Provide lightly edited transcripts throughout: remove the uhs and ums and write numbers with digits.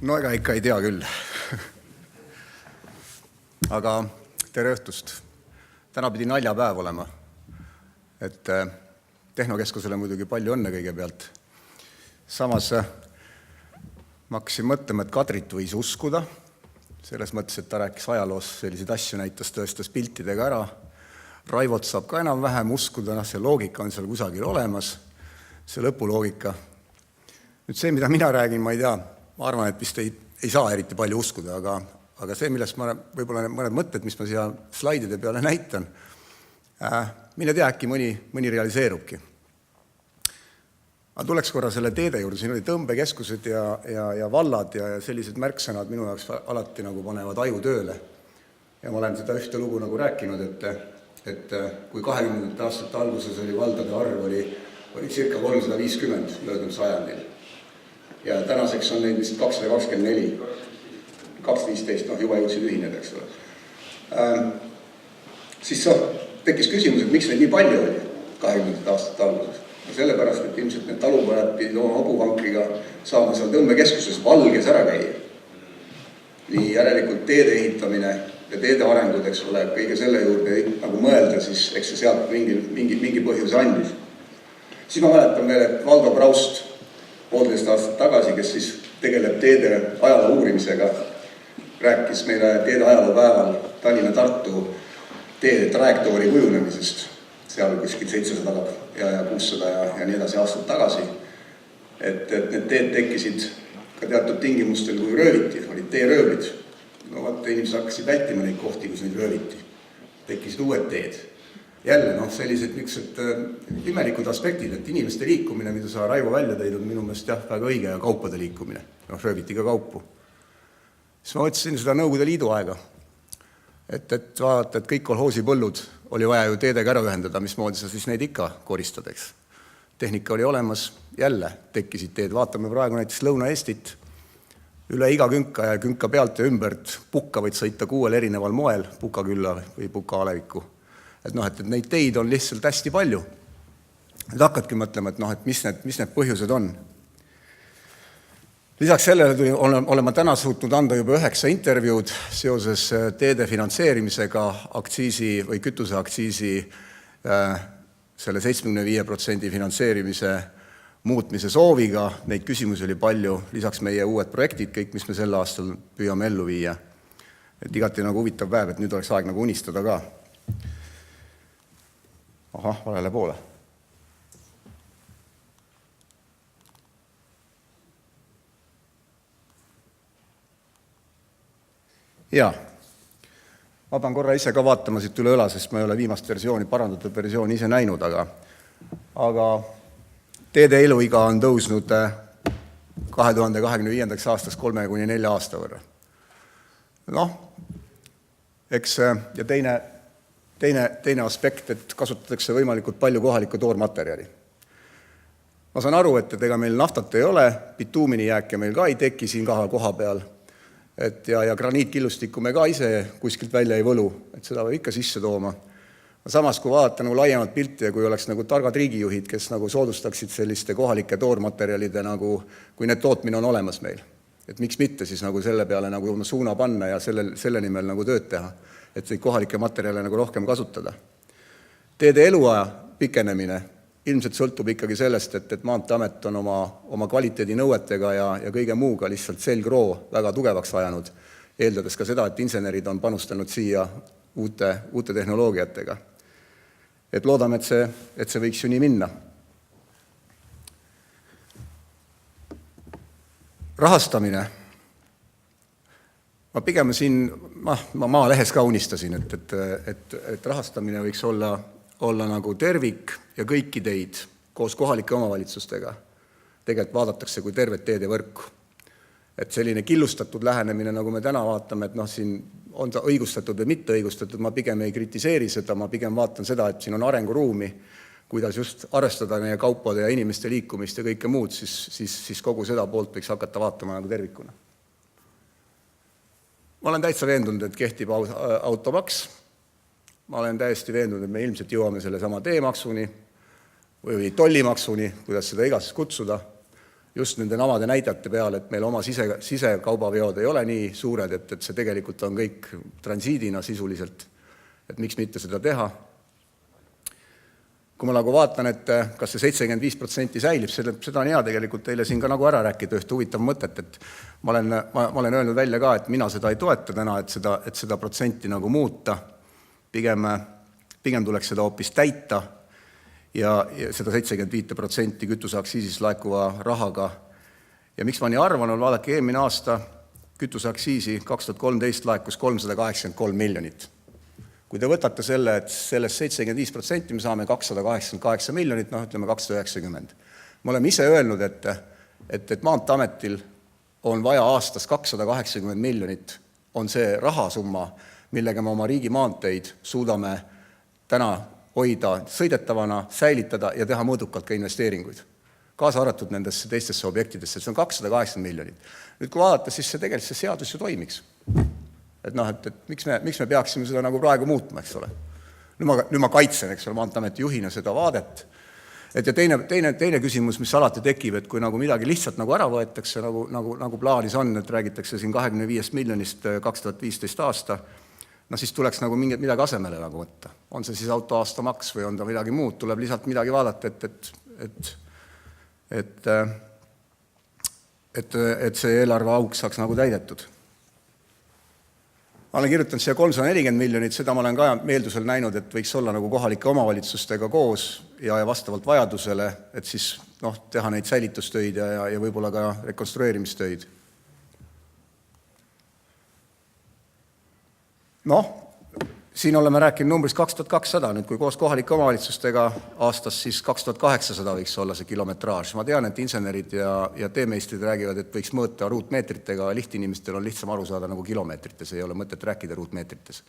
No ega ikka ei tea küll. Aga tere õhtust. Täna pidi naljapäev olema. Et Tehnokeskusele muidugi palju õnne kõigepealt. Samas ma hakkasin mõtlema, et Kadrit võis uskuda. Selles mõttes, et ta rääkis ajaloos selliseid asju, näitas tõestas piltidega ära. Raivot saab ka enam-vähem uskuda, see loogika on seal kusagil olemas, see lõpuloogika. Nüüd see, mida mina räägin, ma ei tea, ma arvan, et vist ei saa eriti palju uskuda, aga see, millest ma võib-olla mõned mõtted, mis ma siia slaidide peale näitan, mille tea, äkki mõni realiseerubki. Ma tuleks korra selle teede juurde, siin oli tõmbekeskused ja vallad ja sellised märksõnad minu jaoks alati nagu panevad aju tööle. Ja ma olen seda ühte lugu nagu rääkinud, et kui 20. aastate alguses oli valdade arv oli circa 350 möödunud sajandil. Ja tänaseks on neid vist 224, 215, juba jõudsid ühineda, eks ole. Siis tekkis küsimus, et miks neid nii palju oli 20. aastate alguses. Sellepärast, et ilmselt need talupojad pidid oma hobuvankriga saama seal tõmbekeskuses valges ära käia. Nii järelikult teede ehitamine ja teede arengud, eks ole, kõige selle juurde nagu mõelda, siis eks see sealt mingi põhjuse andis. Siis ma mäletan veel, et Valdo Braust 1,5 aastat tagasi, kes siis tegeleb teede ajaloo uurimisega, rääkis meile teede ajaloo päeval Tallinna-Tartu teede trajektoori kujunemisest, seal kuskil 700 ja 600 ja nii edasi aastat tagasi, et need teed tekkisid ka teatud tingimustel, kui rööviti, olid teeröövlid. No vaata, inimesed hakkasid vältima neid kohti, kus neid rööviti. Tekkisid uued teed. Jälle, sellised imelikud aspektid, et inimeste liikumine, mida sa Raivo välja tõid, on minu meelest väga õige ja kaupade liikumine. Rööviti ka kaupu. Siis ma mõtlesin seda Nõukogude Liidu aega. Et vaadata, et kõik kolhoosipõllud oli vaja ju teedega ära ühendada, mismoodi sa siis neid ikka koristadeks. Tehnika oli olemas, jälle tekkisid teed. Vaatame praegu näiteks Lõuna-Eestit. Üle iga künka ja künka pealt ja ümbert pukka võid sõita 6 erineval moel, Pukakülla või Puka-Aleviku. Et neid teid on lihtsalt hästi palju. Nüüd hakkadki mõtlema, et mis need põhjused on. Lisaks sellele olen ma täna suutnud anda juba 9 intervjuud seoses teede finantseerimisega aktsiisi või kütuseaktsiisi selle 75% finantseerimise muutmise sooviga. Neid küsimusi oli palju, lisaks meie uued projektid, kõik, mis me sel aastal püüame ellu viia. Et igati nagu huvitav päev, et nüüd oleks aeg nagu unistada ka. Valele poole. Jaa, ma pean korra ise ka vaatama siit üle õla, sest ma ei ole viimast versiooni, parandatud versiooni ise näinud, aga teede eluiga on tõusnud 2025. aastast 3–4 aasta võrra. Eks ja teine aspekt, et kasutatakse võimalikult palju kohalikku toormaterjali. Ma saan aru, et ega meil naftat ei ole, bituumini jääke meil ka ei teki siin koha peal, ja graniitkillustikku me ka ise kuskilt välja ei võlu, et seda võib ikka sisse tooma. Samas, kui vaadata nagu laiemat pilti ja kui oleks nagu targad riigijuhid, kes nagu soodustaksid selliste kohalike toormaterjalide, nagu, kui need tootmine on olemas meil. Et miks mitte siis nagu selle peale nagu suuna panna ja selle nimel nagu tööd teha, et neid kohalike materjale nagu rohkem kasutada. Teede eluaja pikenemine ilmselt sõltub ikkagi sellest, et Maanteeamet on oma kvaliteedinõuetega ja kõige muuga lihtsalt selgroo väga tugevaks ajanud, eeldades ka seda, et insenerid on panustanud siia uute tehnoloogiatega. Et loodame, et see võiks ju nii minna. Rahastamine. Ma pigem siin, ma Maalehes ka unistasin, et rahastamine võiks olla nagu tervik ja kõiki teid koos kohalike omavalitsustega. Tegelikult vaadatakse kui tervet teede võrku. Et selline killustatud lähenemine, nagu me täna vaatame, et siin on ta õigustatud või mitte õigustatud, ma pigem ei kritiseeri seda, ma pigem vaatan seda, et siin on arenguruumi, kuidas just arvestada meie kaupade ja inimeste liikumist ja kõike muud, siis kogu seda poolt võiks hakata vaatama nagu tervikuna. Ma olen täitsa veendunud, et kehtib automaks. Ma olen täiesti veendunud, et me ilmselt jõuame selle sama teemaksuni või tollimaksuni, kuidas seda igas kutsuda. just nende namade näidete peale, et meil oma sisekaubaveod ei ole nii suured, et see tegelikult on kõik transiidina sisuliselt, et miks mitte seda teha. Kui ma nagu vaatan, et kas see 75% säilib, seda on hea tegelikult teile siin ka nagu ära rääkida ühte huvitav mõtet, et ma olen öelnud välja ka, et mina seda ei toeta täna, et seda protsenti nagu muuta, pigem tuleks seda hoopis täita ja seda 75% kütuseaktsiisist laekuva rahaga. Ja miks ma nii arvan, on vaadake eelmine aasta kütuseaktsiisi 2013 laekus 383 miljonit. Kui te võtate selle, et sellest 75% me saame 288 miljonit, ütleme 290. Me oleme ise öelnud, et Maanteeametil on vaja aastas 280 miljonit, on see rahasumma, millega me oma riigi maanteid suudame täna hoida sõidetavana, säilitada ja teha mõõdukalt ka investeeringuid. Kaasa arvatud nendesse teistesse objektidesse, see on 280 miljonit. Nüüd kui vaadata, siis see tegelikult see seadus ju toimiks. Et miks me peaksime seda nagu praegu muutma, eks ole. Nüüd ma kaitsen, eks ole, Maanteeameti juhina seda vaadet. Et ja teine küsimus, mis alati tekib, et kui nagu midagi lihtsalt nagu ära võetakse, nagu plaanis on, et räägitakse siin 25 miljonist 2015 aasta, siis tuleks nagu midagi asemele nagu võtta. On see siis autoaastamaks või on ta midagi muud, tuleb lihtsalt midagi vaadata, et see eelarve auk saaks nagu täidetud. Ma olen kirjutanud siia 340 miljonit, seda ma olen ka meeldusel näinud, et võiks olla nagu kohalike omavalitsustega koos ja vastavalt vajadusele, et siis teha neid säilitustöid ja võib-olla ka rekonstrueerimistöid. Siin oleme rääkinud numbrist 2200, nüüd kui koos kohalike omavalitsustega aastas siis 2800 võiks olla see kilometraaž. Ma tean, et insenerid ja teemeistrid räägivad, et võiks mõõta ruutmeetritega, lihtinimestel on lihtsam aru saada nagu kilomeetrites, ei ole mõtet rääkida ruutmeetrites,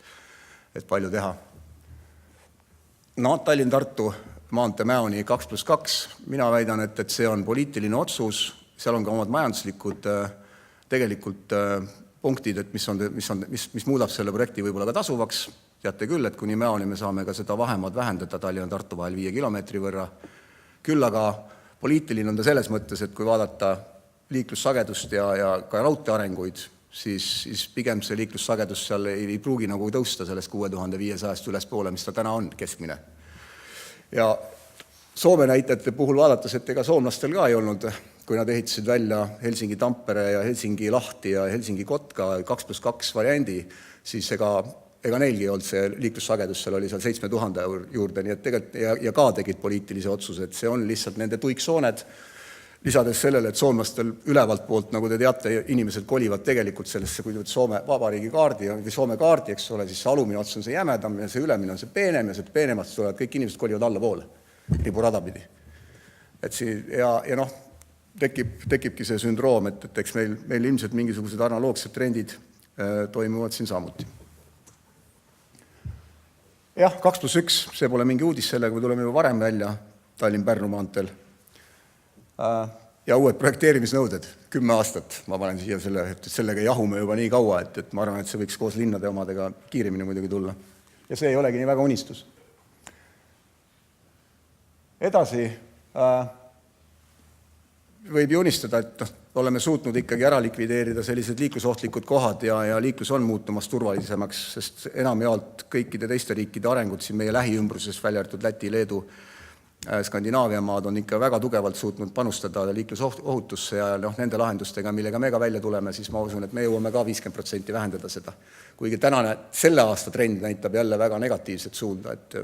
et palju teha. Tallinn-Tartu maantee Mäoni 2+2, mina väidan, et see on poliitiline otsus, seal on ka omad majanduslikud tegelikult punktid, et mis muudab selle projekti võib-olla ka tasuvaks. Teate küll, et kuni Mäoni me saame ka seda vahemaad vähendada Tallinna ja Tartu vahel 5 kilomeetri võrra. Küll aga poliitiline on ta selles mõttes, et kui vaadata liiklussagedust ja ka raudtee arenguid, siis pigem see liiklussagedus seal ei pruugi nagu tõusta sellest 6500 ülespoole, mis ta täna on keskmine. Ja Soome näitajate puhul vaadates, et ega soomlastel ka ei olnud, kui nad ehitasid välja Helsingi-Tampere ja Helsingi-Lahti ja Helsingi-Kotka 2+2 variandi, siis ega neilgi ei olnud see liiklussagedus, seal oli seal 7000 juurde, nii et tegelikult ja ka tegid poliitilise otsuse, et see on lihtsalt nende tuiksooned, lisades sellele, et soomlastel ülevalt poolt, nagu te teate, inimesed kolivad tegelikult sellesse, kui Soome vabariigi kaardi või Soome kaardi, eks ole, siis see alumine ots on see jämedam ja see ülemine on see peenem ja see peenemast tulevad, kõik inimesed kolivad allapoole, riburada pidi. Ja tekibki see sündroom, et eks meil ilmselt mingisugused analoogsed trendid toimuvad siin samuti. Jah, 2+1, see pole mingi uudis sellega, me tuleme juba varem välja Tallinn-Pärnu maanteel. Ja uued projekteerimisnõuded, 10 aastat, ma panen siia sellega jahume juba nii kaua, et ma arvan, et see võiks koos linnade omadega kiiremini muidugi tulla. Ja see ei olegi nii väga unistus. Edasi võib ju unistada, et oleme suutnud ikkagi ära likvideerida sellised liiklusohtlikud kohad ja liiklus on muutumas turvalisemaks, sest enamjaolt kõikide teiste riikide arengud siin meie lähiümbruses, välja arvatud Läti, Leedu, Skandinaavia maad on ikka väga tugevalt suutnud panustada liiklusohutusse ja nende lahendustega, millega me ka välja tuleme, siis ma usun, et me jõuame ka 50% vähendada seda. Kuigi tänane selle aasta trend näitab jälle väga negatiivset suunda, et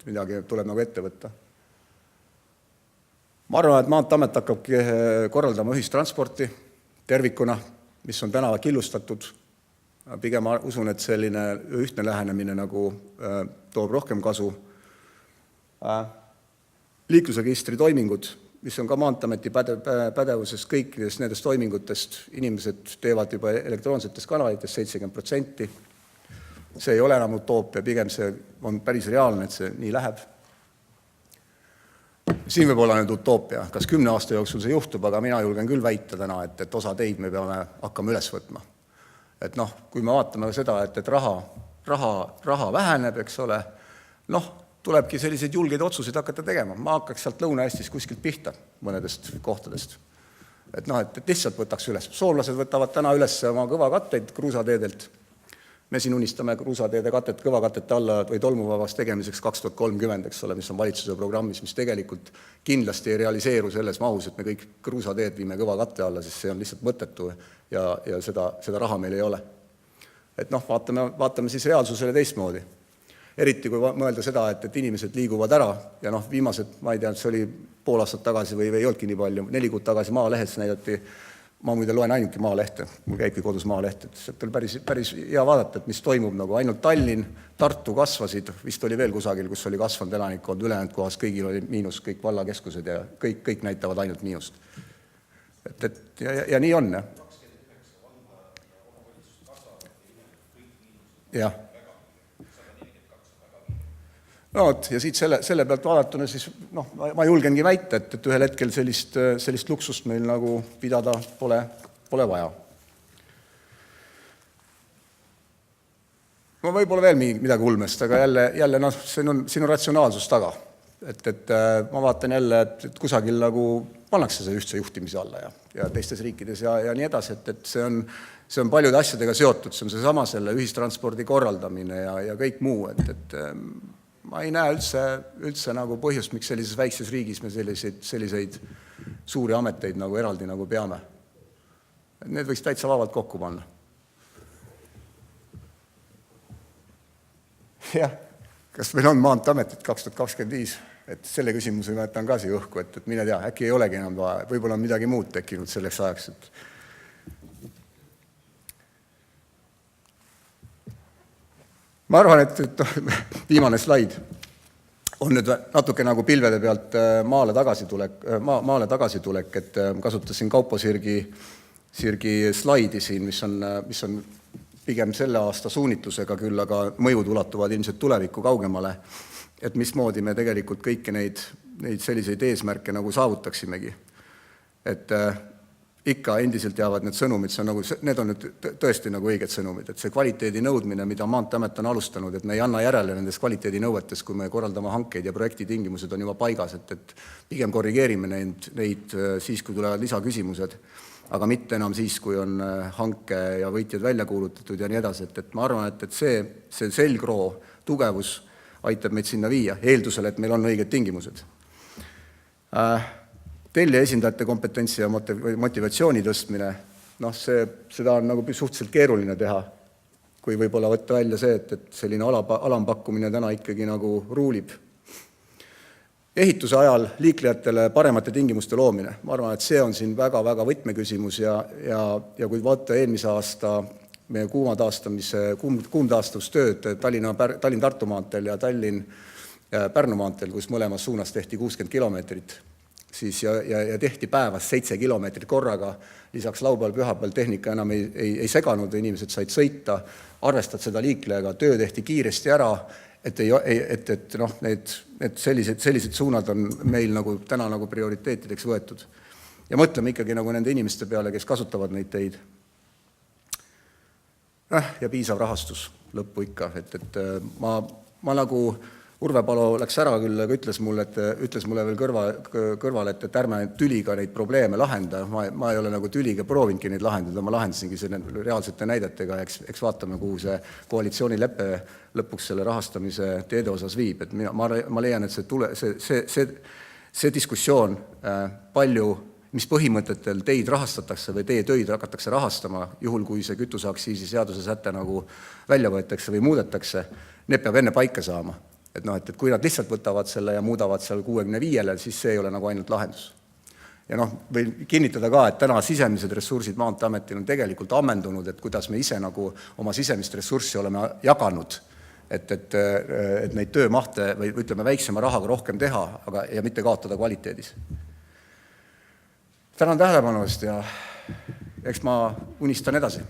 midagi tuleb nagu ette võtta. Ma arvan, et Maanteeamet hakkab korraldama ühistransporti tervikuna, mis on täna killustatud. Pigem usun, et selline ühtne lähenemine nagu toob rohkem kasu. Liiklusregistri toimingud, mis on ka Maanteeameti pädevuses kõikidest nendest toimingutest, inimesed teevad juba elektroonsetes kanalites 70%. See ei ole enam utoopia, pigem see on päris reaalne, et see nii läheb. Siin võib olla nüüd utoopia, kas 10 aasta jooksul see juhtub, aga mina julgen küll väita täna, et osa teid me peame hakkama üles võtma. Et kui me vaatame seda, et raha väheneb, eks ole, tulebki selliseid julgeid otsuseid hakata tegema. Ma hakkaks sealt Lõuna-Eestis kuskilt pihta mõnedest kohtadest. et lihtsalt võtaks üles. Soomlased võtavad täna üles oma kõvakatteid kruusateedelt. Me siin unistame kruusateede kõvakatete alla või tolmuvabaks tegemiseks 2030, eks ole, mis on valitsuse programmis, mis tegelikult kindlasti ei realiseeru selles mahus, et me kõik kruusateed viime kõvakatte alla, sest see on lihtsalt mõttetu ja seda raha meil ei ole. Et vaatame siis reaalsusele teistmoodi. Eriti kui mõelda seda, et inimesed liiguvad ära ja viimased, ma ei tea, see oli pool aastat tagasi või ei olnudki nii palju, 4 kuud tagasi Maalehes näidati, ma muide loen ainultki Maalehte, mul käibki kodus Maaleht, et sealt oli päris hea vaadata, et mis toimub, nagu ainult Tallinn, Tartu kasvasid, vist oli veel kusagil, kus oli kasvanud elanikkond, ülejäänud kohas kõigil oli miinus, kõik vallakeskused ja kõik näitavad ainult miinust. Ja nii on, jah. Ja siit selle pealt vaadatuna siis, ma julgengi väita, et ühel hetkel sellist luksust meil nagu pidada pole vaja. Võib-olla veel midagi ulmest, aga jälle siin on ratsionaalsus taga. Et ma vaatan jälle, et kusagil nagu pannakse see ühtse juhtimise alla ja teistes riikides ja nii edasi, et see on paljude asjadega seotud, see on seesama selle ühistranspordi korraldamine ja kõik muu, et ma ei näe üldse nagu põhjust, miks sellises väikses riigis me selliseid suuri ameteid nagu eraldi nagu peame. Need võiks täitsa vabalt kokku panna. Jah, kas meil on maanteametit 2025? Et selle küsimuse ma jätan ka siia õhku, et mine tea, äkki ei olegi enam vaja, võib-olla on midagi muud tekkinud selleks ajaks, et ma arvan, et viimane slaid on nüüd natuke nagu pilvede pealt maale tagasitulek, et kasutasin Kaupo Sirgi slaidi siin, mis on pigem selle aasta suunitlusega küll, aga mõjud ulatuvad ilmselt tulevikku kaugemale, et mismoodi me tegelikult kõiki neid selliseid eesmärke nagu saavutaksimegi. Et ikka endiselt jäävad need sõnumid, need on nüüd tõesti nagu õiged sõnumid, et see kvaliteedi nõudmine, mida Maanteeamet on alustanud, et me ei anna järele nendes kvaliteedi nõuetes, kui me korraldame hankeid ja projekti tingimused on juba paigas, et pigem korrigeerime neid siis, kui tulevad lisaküsimused, aga mitte enam siis, kui on hanke ja võitjad välja kuulutatud ja nii edasi, et ma arvan, et see selgroo tugevus aitab meid sinna viia, eeldusel, et meil on õiged tingimused. Tellija esindajate kompetentsi ja motivatsiooni tõstmine, seda on nagu suhteliselt keeruline teha, kui võib-olla võtta välja see, et selline alampakkumine täna ikkagi nagu ruulib. Ehituse ajal liiklejatele paremate tingimuste loomine. Ma arvan, et see on siin väga-väga võtmeküsimus ja kui vaata eelmise aasta meie kuumtaastustööd Tallinn-Tartu maanteel ja Tallinn-Pärnu maanteel, kus mõlemas suunas tehti 60 kilomeetrit, siis ja tehti päevas 7 kilomeetrit korraga, lisaks laupäeval pühapäeval tehnika enam ei seganud, inimesed said sõita, arvestad seda liiklejaga, töö tehti kiiresti ära, et sellised suunad on meil nagu täna nagu prioriteetideks võetud. Ja mõtleme ikkagi nagu nende inimeste peale, kes kasutavad neid teid. Ja piisav rahastus lõppu ikka, et ma nagu Urve Palo läks ära küll, aga ütles mulle veel kõrval, et ärme tüliga neid probleeme lahenda. Ma ei ole nagu tüliga proovinudki neid lahendada, ma lahendasingi selle reaalsete näidetega, eks vaatame, kuhu see koalitsioonileppe lõpuks selle rahastamise teede osas viib. Et ma leian, et see diskussioon palju, mis põhimõtetel teid rahastatakse või teie töid hakatakse rahastama, juhul kui see kütuseaktsiisi seaduse säte nagu välja võetakse või muudetakse, need peab enne paika saama. Et kui nad lihtsalt võtavad selle ja muudavad seal 65-le, siis see ei ole nagu ainult lahendus. Ja või kinnitada ka, et täna sisemised ressursid Maanteeametil on tegelikult ammendunud, et kuidas me ise nagu oma sisemist ressurssi oleme jaganud, et neid töömahte või ütleme väiksema rahaga rohkem teha, ja mitte kaotada kvaliteedis. Tänan tähelepanu eest ja eks ma unistan edasi.